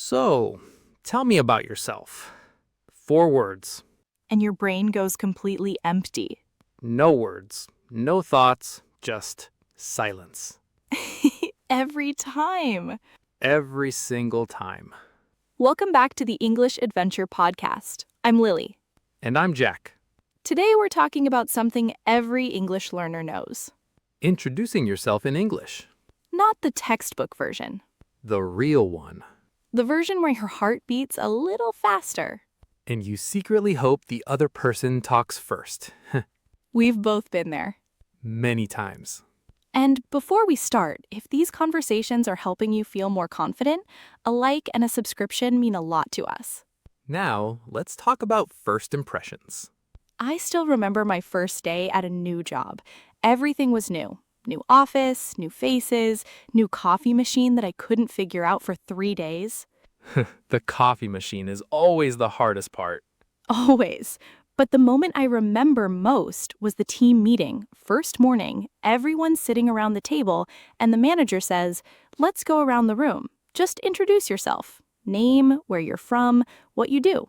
So, tell me about yourself. 4 words. And your brain goes completely empty. No words. No thoughts. Just silence. Every time. Every single time. Welcome back to the English Adventure Podcast. I'm Lily. And I'm Jack. Today we're talking about something every English learner knows. Introducing yourself in English. Not the textbook version. The real one. The version where your heart beats a little faster. And you secretly hope the other person talks first. We've both been there. Many times. And before we start, if these conversations are helping you feel more confident, a like and a subscription mean a lot to us. Now, let's talk about first impressions. I still remember my first day at a new job. Everything was new. New office, new faces, new coffee machine that I couldn't figure out for 3 days. The coffee machine is always the hardest part. Always. But the moment I remember most was the team meeting. First morning, everyone's sitting around the table, and the manager says, "Let's go around the room. Just introduce yourself. Name, where you're from, what you do."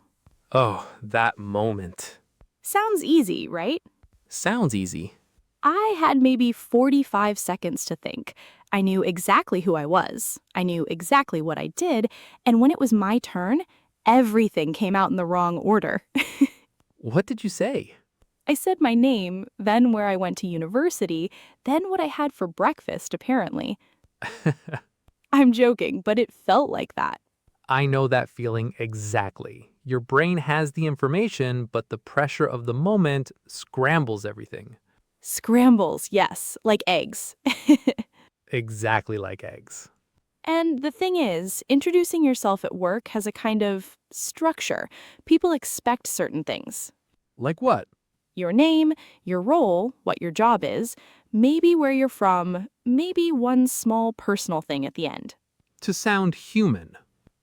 Oh, that moment. Sounds easy, right? Sounds easy. I had maybe 45 seconds to think. I knew exactly who I was. I knew exactly what I did. And when it was my turn, everything came out in the wrong order. What did you say? I said my name, then where I went to university, then what I had for breakfast, apparently. I'm joking, but it felt like that. I know that feeling exactly. Your brain has the information, but the pressure of the moment scrambles everything. Scrambles, yes, like eggs. Exactly like eggs. And the thing is, introducing yourself at work has a kind of structure. People expect certain things. Like what? Your name, your role, what your job is, maybe where you're from, maybe one small personal thing at the end. To sound human.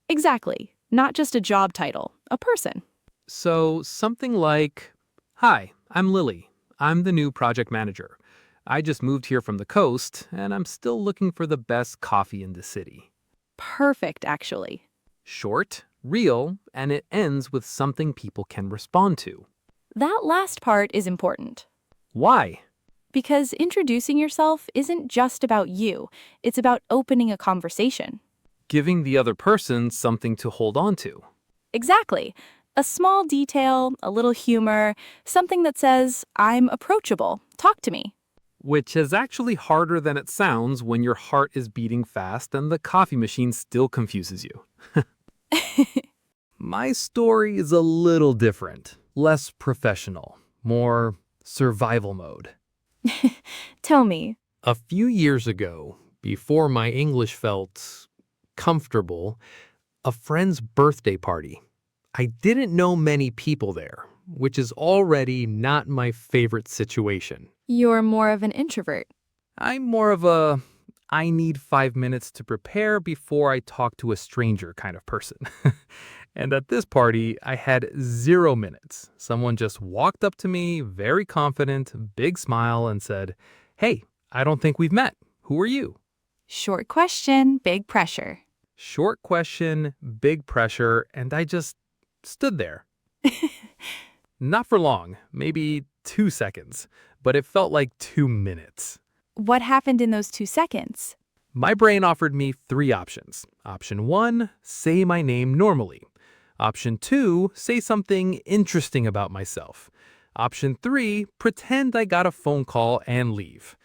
Exactly. Not just a job title, a person. So something like, "Hi, I'm Lily. I'm the new project manager. I just moved here from the coast, and I'm still looking for the best coffee in the city." Perfect, actually. Short, real, and it ends with something people can respond to. That last part is important. Why? Because introducing yourself isn't just about you. It's about opening a conversation. Giving the other person something to hold on to. Exactly. A small detail, a little humor, something that says, "I'm approachable. Talk to me." Which is actually harder than it sounds when your heart is beating fast and the coffee machine still confuses you. My story is a little different, less professional, more survival mode. Tell me. A few years ago, before my English felt comfortable, a friend's birthday party. I didn't know many people there, which is already not my favorite situation. You're more of an introvert. I'm more of I need 5 minutes to prepare before I talk to a stranger kind of person. And at this party, I had 0 minutes. Someone just walked up to me, very confident, big smile, and said, "Hey, I don't think we've met. Who are you?" Short question, big pressure. Short question, big pressure, and I just stood there. Not for long, maybe 2 seconds, but it felt like 2 minutes. What happened in those 2 seconds? My brain offered me 3 options. Option 1, say my name normally. Option 2, say something interesting about myself. Option 3, pretend I got a phone call and leave.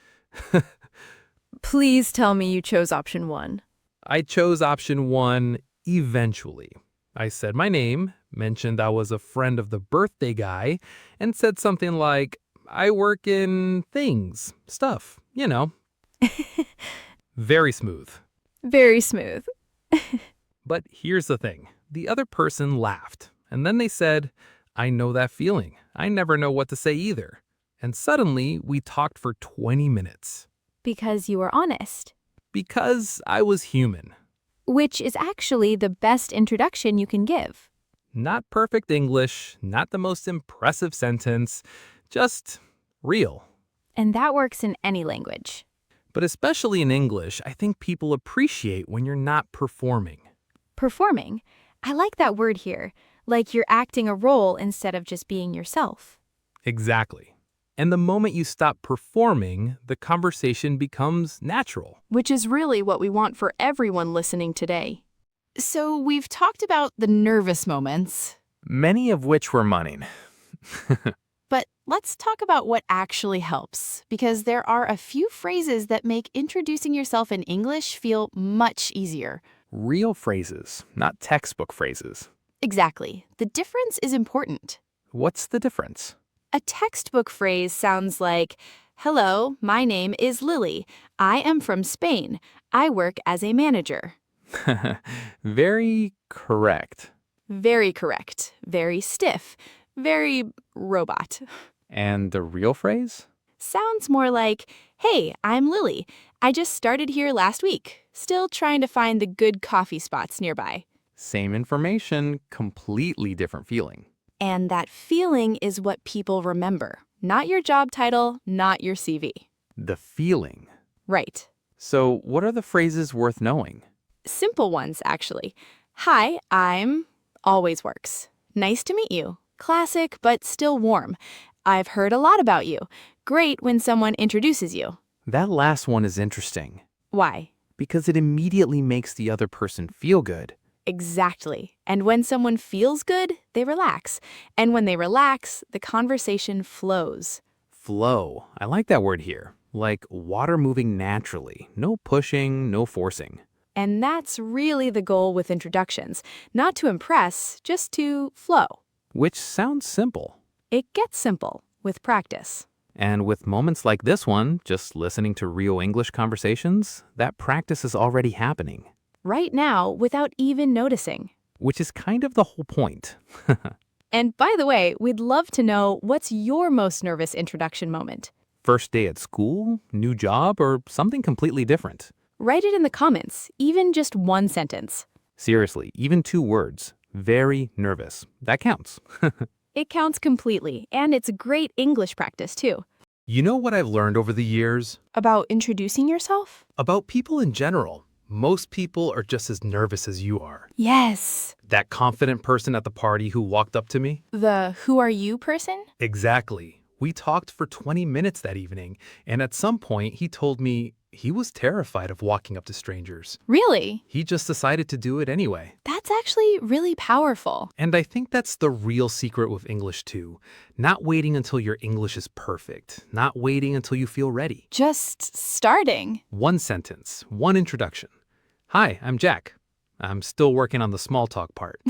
Please tell me you chose option 1. I chose option 1 eventually. I said my name, mentioned I was a friend of the birthday guy, and said something like, "I work in things, stuff, you know." Very smooth. Very smooth. But here's the thing. The other person laughed, and then they said, "I know that feeling. I never know what to say either." And suddenly, we talked for 20 minutes. Because you were honest. Because I was human. Which is actually the best introduction you can give. Not perfect English, not the most impressive sentence, just real. And that works in any language. But especially in English, I think people appreciate when you're not performing. Performing. I like that word here, like you're acting a role instead of just being yourself. Exactly. And the moment you stop performing, the conversation becomes natural. Which is really what we want for everyone listening today. So we've talked about the nervous moments, Many of which were mine. but let's talk about what actually helps, because there are a few phrases that make introducing yourself in English feel much easier. Real phrases, not textbook phrases. Exactly. The difference is important. What's the difference? A textbook phrase sounds like, "Hello, my name is Lily. I am from Spain. I work as a manager." Very correct. Very correct. Very stiff. Very robot. And the real phrase? Sounds more like, "Hey, I'm Lily. I just started here last week. Still trying to find the good coffee spots nearby." Same information, completely different feeling. And that feeling is what people remember. Not your job title, not your CV. The feeling. Right. So, what are the phrases worth knowing? Simple ones, actually. "Hi, I'm..." always works. "Nice to meet you." Classic, but still warm. "I've heard a lot about you." Great when someone introduces you. That last one is interesting Why? because it immediately makes the other person feel good. Exactly. And when someone feels good, they relax. And when they relax, the conversation flows. Flow. I like that word here. Like water moving naturally. No pushing, no forcing. And that's really the goal with introductions. Not to impress, just to flow. Which sounds simple. It gets simple with practice. And with moments like this one, just listening to real English conversations, that practice is already happening. Right now, without even noticing. Which is kind of the whole point. And by the way, we'd love to know, what's your most nervous introduction moment? First day at school, new job, or something completely different. Write it in the comments, even just one sentence. Seriously, even 2 words. Very nervous. That counts. It counts completely, and it's great English practice too. You know what I've learned over the years? About introducing yourself? About people in general. Most people are just as nervous as you are. Yes. That confident person at the party who walked up to me? The "who are you" person? Exactly. We talked for 20 minutes that evening, and at some point he told me he was terrified of walking up to strangers. Really? He just decided to do it anyway. That's actually really powerful. And I think that's the real secret with English too. Not waiting until your English is perfect. Not waiting until you feel ready. Just starting. One sentence, one introduction. Hi, I'm Jack. I'm still working on the small talk part.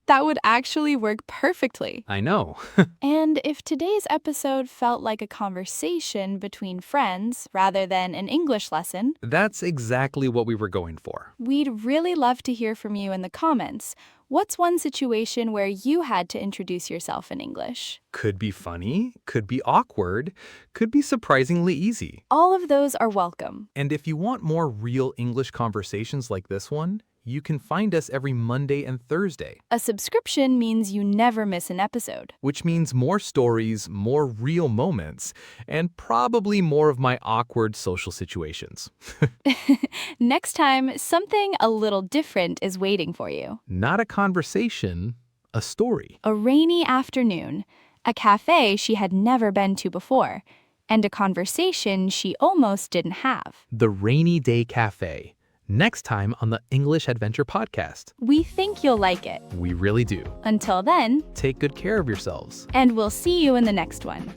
That would actually work perfectly. I know. And if today's episode felt like a conversation between friends rather than an English lesson, That's exactly what we were going for. we'd really love to hear from you in the comments. What's one situation where you had to introduce yourself in English? Could be funny, could be awkward, could be surprisingly easy. All of those are welcome. And if you want more real English conversations like this one, you can find us every Monday and Thursday, A subscription means you never miss an episode. which means more stories, more real moments, and probably more of my awkward social situations. Next time, something a little different is waiting for you. Not a conversation, a story. A rainy afternoon, a cafe she had never been to before, and a conversation she almost didn't have. The Rainy Day Cafe. Next time on the English Adventure Podcast. We think you'll like it. We really do. Until then, Take good care of yourselves. and we'll see you in the next one.